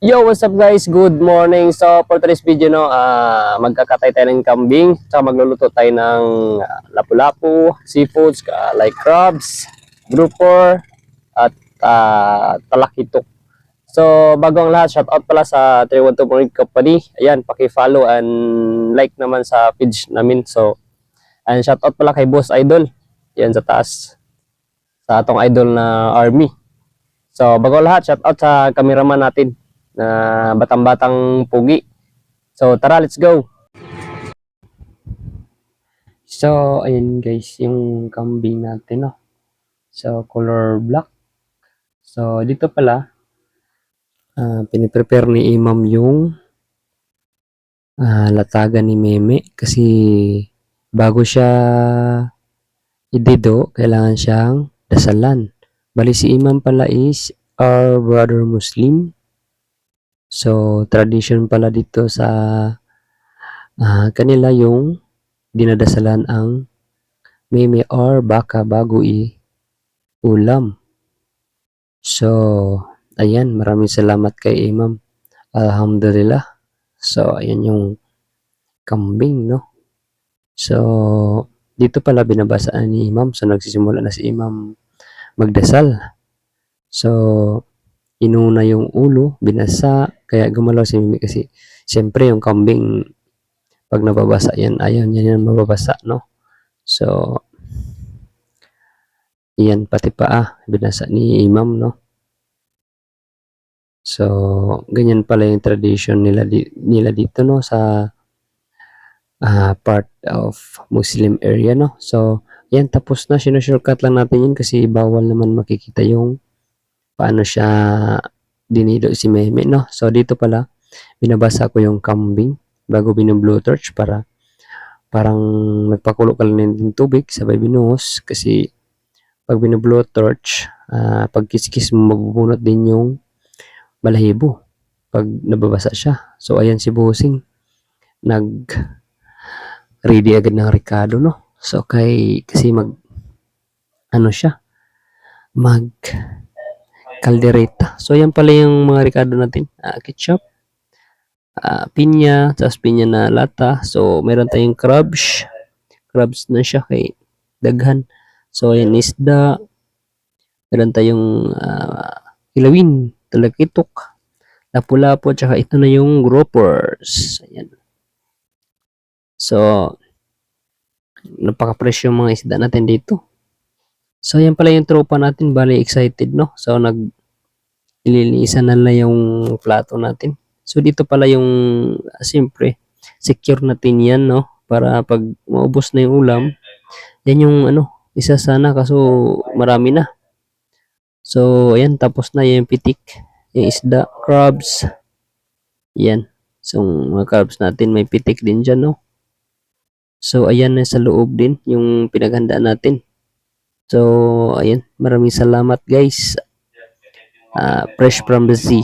Yo, what's up guys? Good morning. So, for today's video, no, magkakatay tayo ng kambing. So, magluluto tayo ng lapu-lapu, seafoods, like crabs, grouper, at talakitok. So, bago ang lahat, shout out pala sa 312 Morning Company. Ayan, paki-follow and like naman sa page namin. So, and shout out pala kay Boss Idol. Yan sa taas. Sa atong idol na army. So, bago ang lahat, shout out sa cameraman natin na batang-batang pugi. So, tara, let's go! So, ayun guys, yung kambing natin, no? So, color black. So, dito pala, piniprepare ni Imam yung latagan ni Meme kasi bago siya idido, kailangan siyang dasalan. Bali si Imam pala is our brother Muslim. So, tradition pala dito sa kanila yung dinadasalan ang meme or baka bago ulam. So, ayan, maraming salamat kay Imam. Alhamdulillah. So, ayan yung kambing, no? So, dito pala binabasaan ni Imam. So, nagsisimula na si Imam magdasal. So, inuna yung ulo, binasa, kaya gumalaw si Mimi kasi siyempre yung kambing pag nababasa yan, ayaw niya yan mababasa, no? So, yan, pati paa, binasa ni Imam, no? So, ganyan pala yung tradition nila dito, no? Sa part of Muslim area, no? So, yan, tapos na. Sinushortcut lang natin yun kasi bawal naman makikita yung paano siya dinido si Meme, no? So, dito pala, binabasa ko yung kambing bago binublow torch para parang nagpakulo ka lang ng tubig sabay binuhos kasi pag binublow torch, pag kiskis mo mabubunot din yung balahibo pag nababasa siya. So, ayan si Busing nag-ready agad ng Ricardo, no? So, kasi ano siya, mag kaldereta. So, yan pala yung mga Ricardo natin. Ketchup, pinya, tapos pinya na lata. So, meron tayong crabs. Crabs na siya kay daghan. So, ayan isda. Meron tayong hilawin, talakitok, lapu-lapu, tsaka ito na yung groupers. Ayan. So, napaka-fresh yung mga isda natin dito. So, yan pala yung tropa natin. Bali, excited, no? So, ililinisan na lang yung plato natin. So, dito pala yung, siyempre, secure natin yan, no? Para pag maubos na yung ulam, yan yung, isa sana, kaso marami na. So, ayan, tapos na yung pitik, yung isda, crabs. Yan. So, mga crabs natin, may pitik din dyan, no? So, ayan na sa loob din, yung pinaghandaan natin. So, ayan, maraming salamat guys. Fresh from the sea.